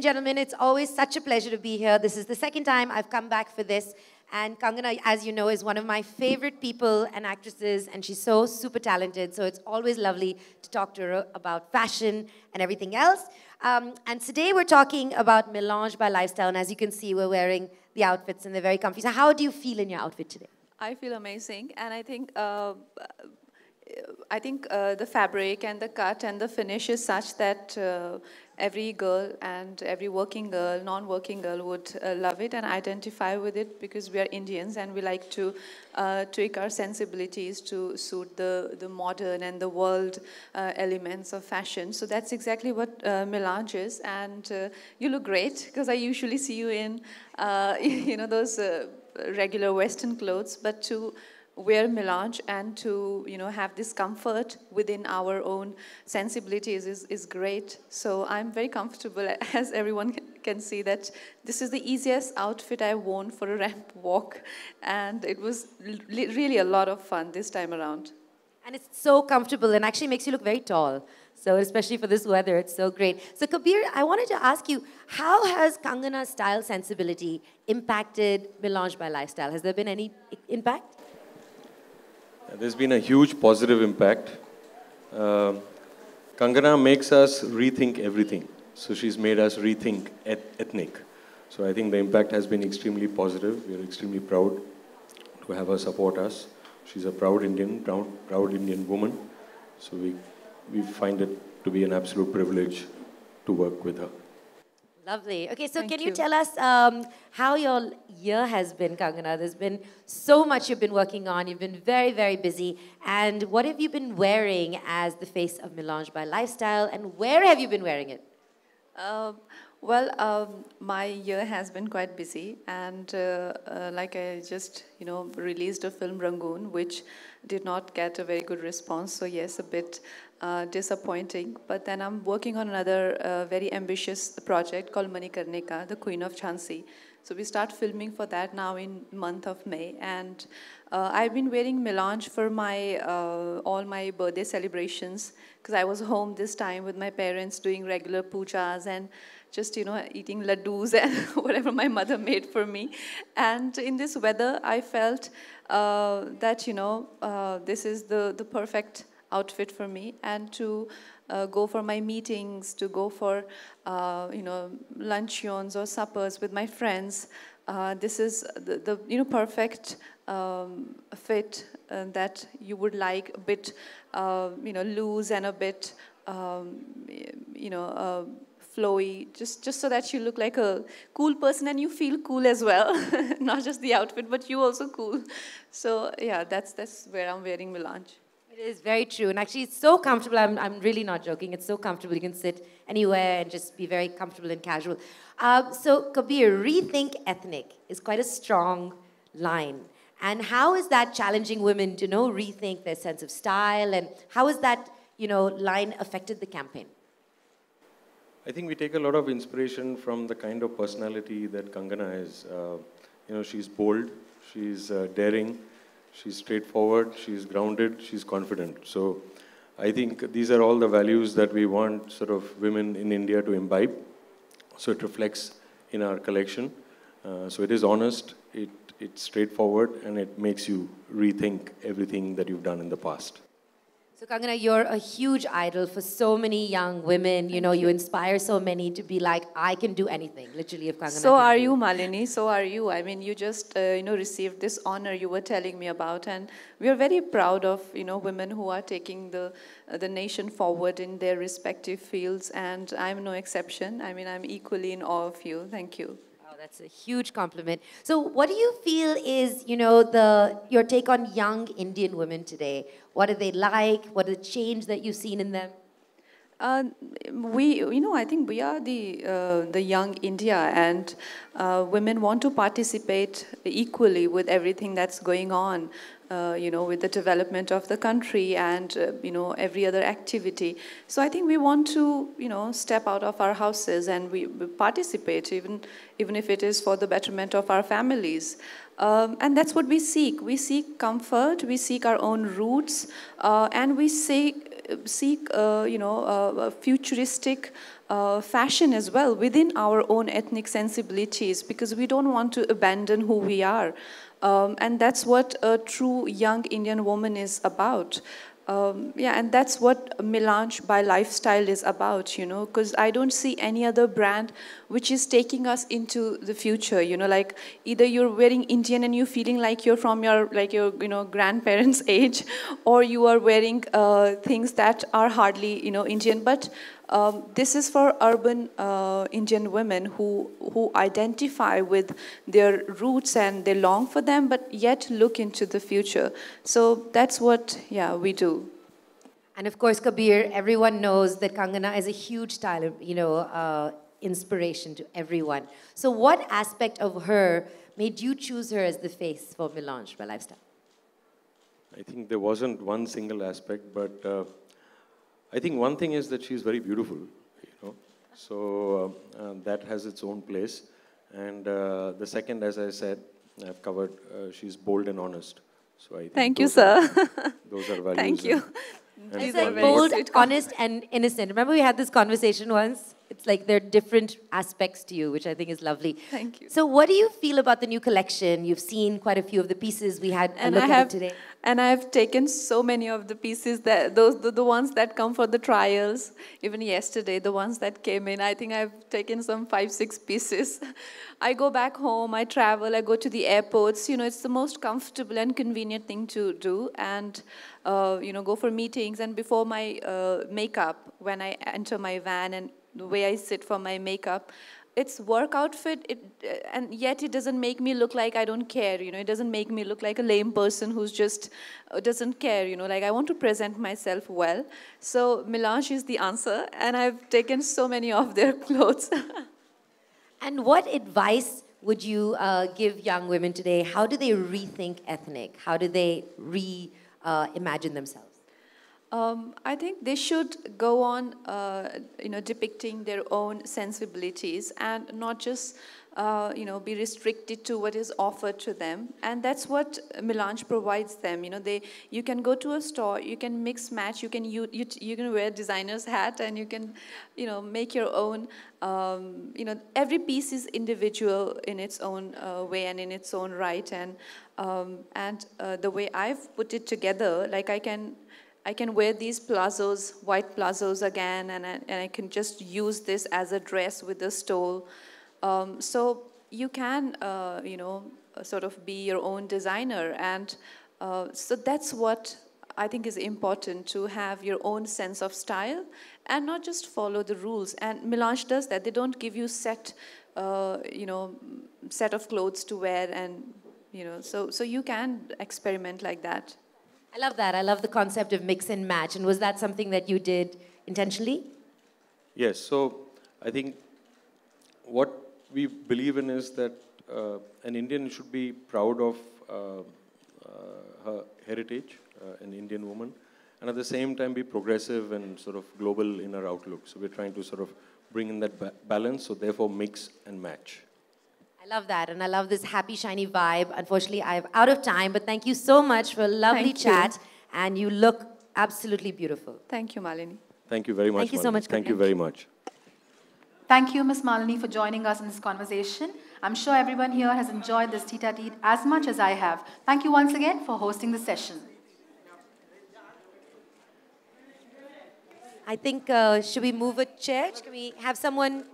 gentlemen, it's always such a pleasure to be here. This is the second time I've come back for this. And Kangana, as you know, is one of my favorite people and actresses, and she's so super talented. So it's always lovely to talk to her about fashion and everything else. And today we're talking about Melange by Lifestyle. And as you can see, we're wearing the outfits and they're very comfy. So how do you feel in your outfit today? I feel amazing, and I think the fabric and the cut and the finish is such that every girl and every working girl, non-working girl would love it and identify with it, because we are Indians and we like to tweak our sensibilities to suit the modern and the world elements of fashion. So that's exactly what Melange is, and you look great, because I usually see you in those regular Western clothes, but to wear Melange and to have this comfort within our own sensibilities is great. So I'm very comfortable, as everyone can see, that this is the easiest outfit I've worn for a ramp walk, and it was really a lot of fun this time around. And it's so comfortable and actually makes you look very tall. So especially for this weather, it's so great. So Kabir, I wanted to ask you, how has Kangana's style sensibility impacted Melange by Lifestyle? Has there been any impact? There's been a huge positive impact. Kangana makes us rethink everything. So she's made us rethink ethnic. So I think the impact has been extremely positive. We are extremely proud to have her support us. She's a proud Indian, proud Indian woman. So we find it to be an absolute privilege to work with her. Lovely. Okay, so Thank can you you. tell us how your year has been, Kangana? There's been so much you've been working on. You've been very, very busy. And what have you been wearing as the face of Melange by Lifestyle? And where have you been wearing it? My year has been quite busy, and like I just, released a film, Rangoon, which did not get a very good response. So yes, a bit disappointing. But then I'm working on another very ambitious project called Manikarnika, the Queen of Jhansi. So we start filming for that now in month of May, and I've been wearing Melange for my all my birthday celebrations, because I was home this time with my parents doing regular pujas and just eating laddus and whatever my mother made for me. And in this weather, I felt that this is the perfect outfit for me, and to go for my meetings, to go for luncheons or suppers with my friends. This is the perfect fit that you would like, a bit loose and a bit flowy, just so that you look like a cool person and you feel cool as well. Not just the outfit, but you also cool. So yeah, that's where I'm wearing Melange. It is very true. And actually, it's so comfortable. I'm really not joking. It's so comfortable. You can sit anywhere and just be very comfortable and casual. So, Kabir, rethink ethnic is quite a strong line. And how is that challenging women to rethink their sense of style? And how has that, line affected the campaign? I think we take a lot of inspiration from the kind of personality that Kangana is. She's bold, she's daring, she's straightforward, she's grounded, she's confident. So I think these are all the values that we want sort of women in India to imbibe. So it reflects in our collection. So it is honest, it's straightforward, and it makes you rethink everything that you've done in the past. So, Kangana, you're a huge idol for so many young women. You inspire so many to be like, I can do anything, literally, if Kangana So can are do. you, Malini. So are you. I mean, you just, received this honor you were telling me about. And we are very proud of, women who are taking the nation forward in their respective fields. And I'm no exception. I mean, I'm equally in awe of you. Thank you. Oh, that's a huge compliment. So what do you feel is, your take on young Indian women today? What do they like? What are the change that you've seen in them? I think we are the young India, and women want to participate equally with everything that's going on, with the development of the country and, every other activity. So I think we want to, step out of our houses and we participate, even if it is for the betterment of our families. And that's what we seek. We seek comfort, we seek our own roots, and we seek seek, futuristic fashion as well within our own ethnic sensibilities, because we don't want to abandon who we are. And that's what a true young Indian woman is about. Yeah, and that's what Melange by Lifestyle is about, because I don't see any other brand which is taking us into the future, like either you're wearing Indian and you're feeling like you're from your, grandparents' age, or you are wearing things that are hardly, Indian. But this is for urban Indian women who identify with their roots and they long for them, but yet look into the future. So that's what, we do. And of course, Kabir, everyone knows that Kangana is a huge style, inspiration to everyone. So what aspect of her made you choose her as the face for Melange by Lifestyle? I think there wasn't one single aspect, but I think one thing is that she's very beautiful, So that has its own place. And the second, as I said, I've covered, she's bold and honest. So I think Thank you, sir. Those are values. Thank you. I said bold, honest, and innocent. Remember we had this conversation once? It's like there are different aspects to you, which I think is lovely. Thank you. So what do you feel about the new collection? You've seen quite a few of the pieces. We had a look at it today. And I've taken so many of the pieces, the ones that come for the trials. Even yesterday, the ones that came in, I think I've taken some 5-6 pieces. I go back home, I travel, I go to the airports. It's the most comfortable and convenient thing to do. And, go for meetings. And before my makeup, when I enter my van and the way I sit for my makeup, it's work outfit, and yet it doesn't make me look like I don't care, It doesn't make me look like a lame person who's just doesn't care, Like I want to present myself well. So Melange is the answer, and I've taken so many of their clothes. And what advice would you give young women today? How do they rethink ethnic? How do they reimagine themselves? I think they should go on, depicting their own sensibilities and not just, be restricted to what is offered to them. And that's what Melange provides them. You can go to a store, you can mix match, you can wear designer's hat, and you can, make your own. Every piece is individual in its own way and in its own right. And the way I've put it together, like I can wear these plazos, white plazos again, and I can just use this as a dress with a stole. So you can, sort of be your own designer. And so that's what I think is important, to have your own sense of style and not just follow the rules. And Melange does that. They don't give you set of clothes to wear, and, so you can experiment like that. I love that. I love the concept of mix and match. And was that something that you did intentionally? Yes. So I think what we believe in is that an Indian should be proud of her heritage, an Indian woman, and at the same time be progressive and sort of global in her outlook. So we're trying to sort of bring in that balance, so therefore mix and match. I love that, and I love this happy, shiny vibe. Unfortunately, I'm out of time, but thank you so much for a lovely chat, and you look absolutely beautiful. Thank you, Malini. Thank you very much, Thank you so much, Thank you very much. Thank you, Ms. Malini, for joining us in this conversation. I'm sure everyone here has enjoyed this tete-a-tete as much as I have. Thank you once again for hosting the session. I think, should we move a chair? Can we have someone...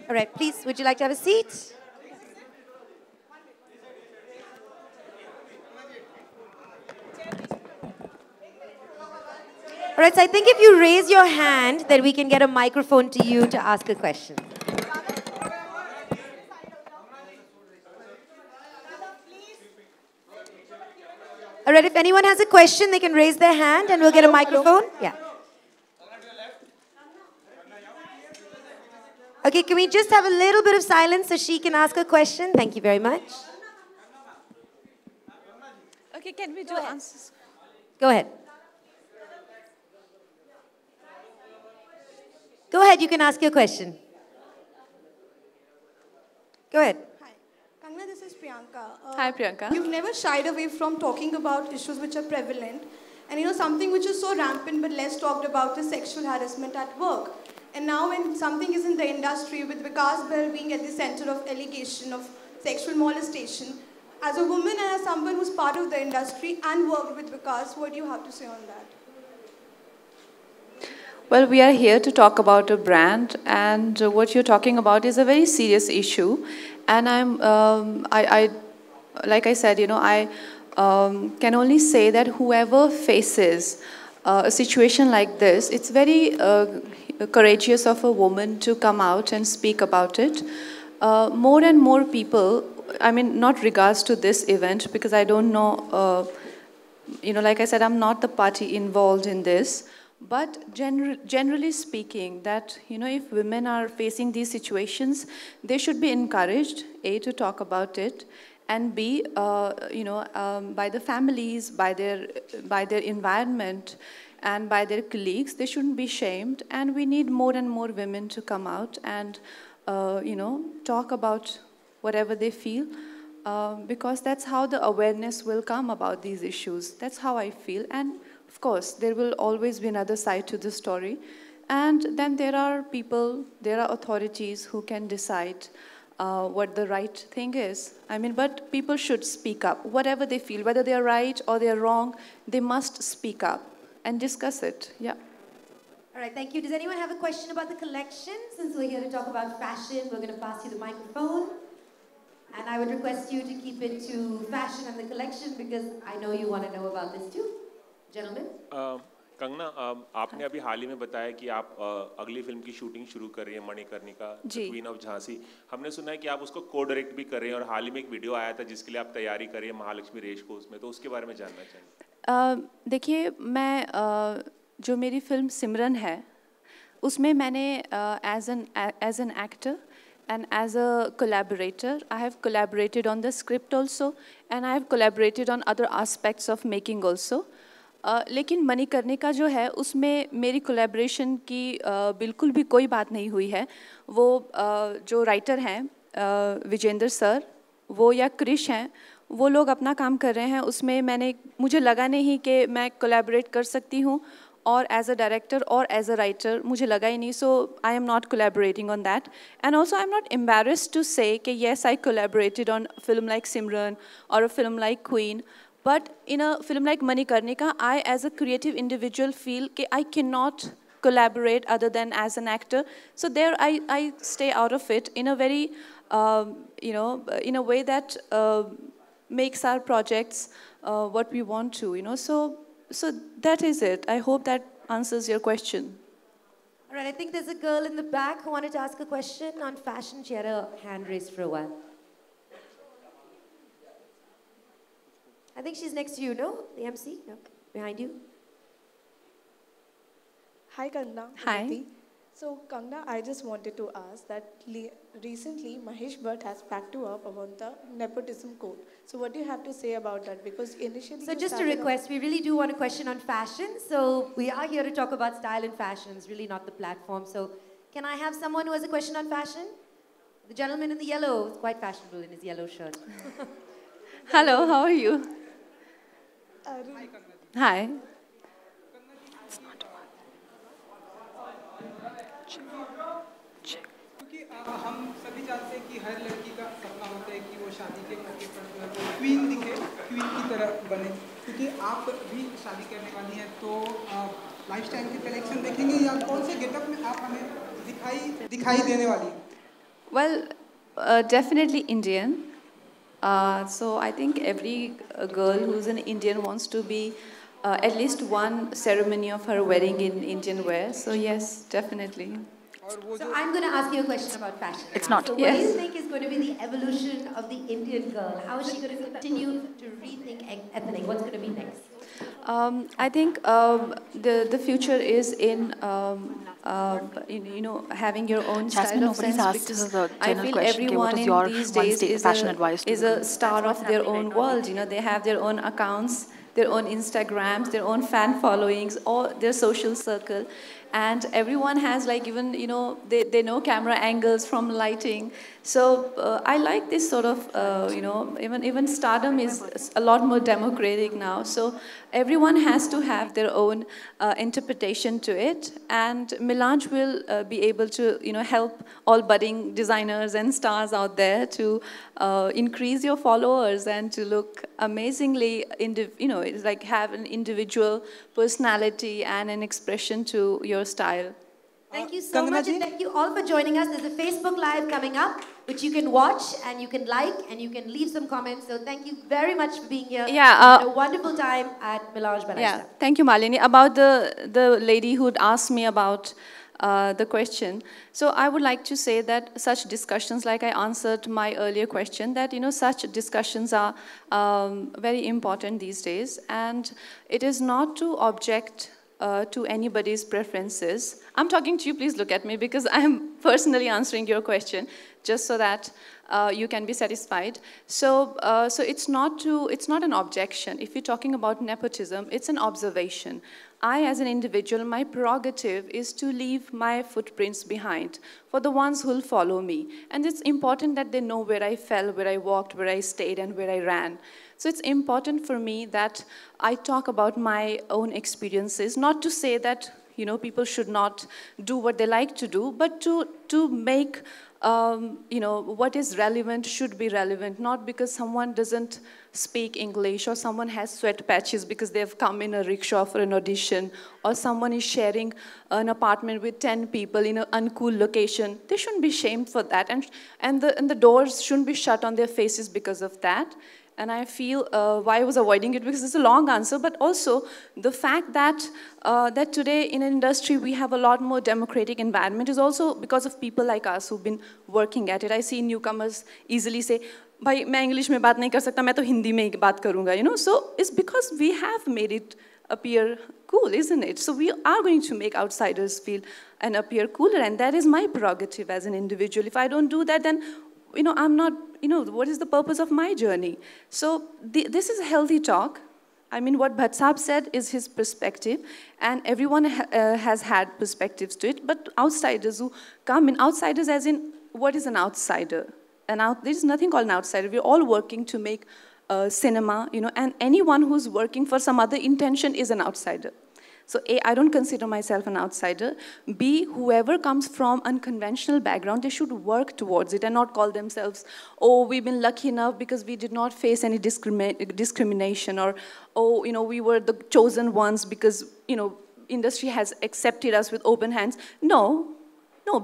All right, please, would you like to have a seat? All right, so I think if you raise your hand, then we can get a microphone to you to ask a question. All right. right, if anyone has a question, they can raise their hand and we'll get a microphone. Yeah. Okay, can we just have a little bit of silence so she can ask a question? Thank you very much. Okay, can we do answers? Go ahead. Go ahead, you can ask your question. Go ahead. Hi. Kangana, this is Priyanka. Hi, Priyanka. You've never shied away from talking about issues which are prevalent. And something which is so rampant but less talked about is sexual harassment at work. And now when something is in the industry, with Vikas Bahl being at the center of allegation of sexual molestation, as a woman and as someone who's part of the industry and worked with Vikas, what do you have to say on that? Well, we are here to talk about a brand, and what you're talking about is a very serious issue. And like I said, I can only say that whoever faces a situation like this, it's very courageous of a woman to come out and speak about it. More and more people, I mean, not regards to this event, because I don't know, like I said, I'm not the party involved in this. But generally speaking, that, if women are facing these situations, they should be encouraged, A, to talk about it, and B, by the families, by their environment, and by their colleagues, they shouldn't be shamed. And we need more and more women to come out and, talk about whatever they feel, because that's how the awareness will come about these issues. That's how I feel. And of course, there will always be another side to the story. And then there are people, there are authorities who can decide what the right thing is. I mean, but people should speak up. Whatever they feel, whether they're right or they're wrong, they must speak up and discuss it. Yeah. All right, thank you. Does anyone have a question about the collection? Since we're here to talk about fashion, we're going to pass you the microphone. And I would request you to keep it to fashion and the collection, because I know you want to know about this too. Gentlemen? Kangana, आपने अभी हाल ही में बताया कि आप अगली film की shooting शुरू कर रही हैं, मणिकर्णिका, क्वीन ऑफ झांसी। हमने सुना है कि आप उसको को डायरेक्ट भी कर रहे हैं, और हाल ही में एक वीडियो आया था जिसके लिए आप तैयारी कर रही हैं महालक्ष्मी रेस कोर्स में, तो उसके बारे में जानना चाहेंगे। देखिए, मैं जो मेरी फिल्म सिमरन है, उसमें मैंने as an actor and as a collaborator, I have collaborated on the script also, and I have collaborated on other aspects of making also. लेकिन मणिकर्णिका जो है, उसमें मेरी कोलैबोरेशन की बिल्कुल भी कोई बात नहीं हुई है। वो जो राइटर हैं विजेंद्र सर, वो या क्रिश हैं, वो लोग अपना काम कर रहे हैं। उसमें मुझे लगा नहीं कि मैं कोलैबोरेट कर सकती हूँ, और एज अ डायरेक्टर और एज अ राइटर मुझे लगा ही नहीं, so I am not collaborating on that. And also I am not embarrassed to say कि yes I collaborated on film like Simran और a film like Queen, but in a film like Manikarnika, I as a creative individual feel that I cannot collaborate other than as an actor. So there I stay out of it in a very, in a way that makes our projects what we want to, So that is it. I hope that answers your question. All right, I think there's a girl in the back who wanted to ask a question on fashion. She had a hand raised for a while. I think she's next to you, no? The MC? No. Behind you? Hi, Kangana. Hi. So, Kangana, I just wanted to ask that recently Mahesh Bhatt has backed you up about the nepotism code. So, what do you have to say about that? Because initially... So, just a request, we really do want a question on fashion. So, we are here to talk about style and fashion. It's really not the platform. So, can I have someone who has a question on fashion? The gentleman in the yellow is quite fashionable in his yellow shirt. Hello, how are you? Hi. क्योंकि हम सभी जानते हैं कि हर लड़की का सपना होता है कि वो शादी के मौके पर क्वीन दिखे, क्वीन की तरह बने। क्योंकि आप भी शादी करने वाली हैं, तो लाइफस्टाइल के कलेक्शन देखेंगे या कौन से गेटअप में आप हमें दिखाई देने वाली हैं? Well, definitely Indian. So I think every girl who's an Indian wants to be at least one ceremony of her wedding in Indian wear. So yes, definitely. So I'm going to ask you a question about fashion. It's now. not, So what do you think is going to be the evolution of the Indian girl? How is she going to continue to rethink ethnic? What's going to be next? I think the future is in having your own Jasmine, style of nobody's sense, asked because the I general feel question, okay, what everyone is your in these one days fashion advice to is the a star of their own world. They have their own accounts, their own Instagrams, their own fan followings, or their social circle. And everyone has even, they know camera angles from lighting. So I like this sort of, even stardom is a lot more democratic now. So everyone has to have their own interpretation to it. And Melange will be able to, help all budding designers and stars out there to increase your followers and to look amazingly, it's like have an individual personality and an expression to your style. Thank you so much, and thank you all for joining us. There's a Facebook Live coming up, which you can watch, and you can like, and you can leave some comments. So thank you very much for being here. Yeah, it's been a wonderful time at Melange by Yeah, Lifestyle. thank you, Malini. About the lady who'd asked me about the question. So I would like to say that such discussions, like I answered my earlier question, that such discussions are very important these days, and it is not to object to anybody's preferences. I'm talking to you, please look at me, because I'm personally answering your question, just so that you can be satisfied. So it's not an objection. If you're talking about nepotism, it's an observation. I, as an individual, my prerogative is to leave my footprints behind for the ones who'll follow me. And it's important that they know where I fell, where I walked, where I stayed, and where I ran. So it's important for me that I talk about my own experiences, not to say that people should not do what they like to do, but to make what is relevant should be relevant, not because someone doesn't speak English or someone has sweat patches because they've come in a rickshaw for an audition, or someone is sharing an apartment with 10 people in an uncool location. They shouldn't be shamed for that, and the doors shouldn't be shut on their faces because of that. And I feel why I was avoiding it, because it's a long answer, but also the fact that that today in an industry we have a lot more democratic environment is also because of people like us who've been working at it. I see newcomers easily say, "Bhai, मैं English में बात नहीं कर सकता, मैं तो हिंदी में ही बात करूँगा," So it's because we have made it appear cool, isn't it? So we are going to make outsiders feel and appear cooler, and that is my prerogative as an individual. If I don't do that, then I'm not, what is the purpose of my journey? So this is a healthy talk. I mean, what Bhatt Saab said is his perspective, and everyone has had perspectives to it, but outsiders who come in, outsiders as in, what is an outsider? There's nothing called an outsider. We're all working to make cinema, and anyone who's working for some other intention is an outsider. So A, I don't consider myself an outsider. B, whoever comes from unconventional background, they should work towards it and not call themselves, "Oh, we've been lucky enough because we did not face any discrimination," or, "Oh, we were the chosen ones because, industry has accepted us with open hands." No,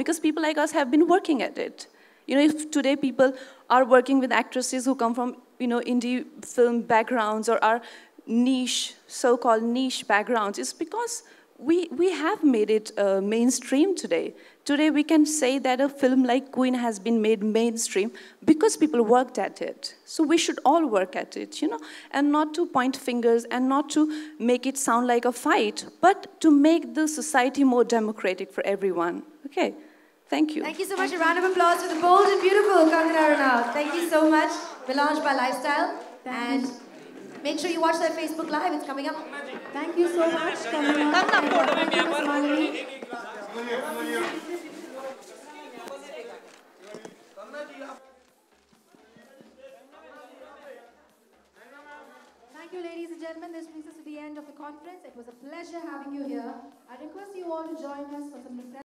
because people like us have been working at it. If today people are working with actresses who come from, indie film backgrounds or are niche, so-called niche backgrounds, it's because we have made it mainstream today. Today we can say that a film like Queen has been made mainstream because people worked at it. So we should all work at it, and not to point fingers and not to make it sound like a fight, but to make the society more democratic for everyone. Okay, thank you. Thank you so much. A round of applause for the bold and beautiful Kangana Ranaut. Thank you so much. Melange by Lifestyle. And make sure you watch that Facebook Live. It's coming up. Thank you so much, Kangana. Thank you, Ms. Malini. Thank you, ladies and gentlemen. This brings us to the end of the conference. It was a pleasure having you here. I request you all to join us for some refreshments.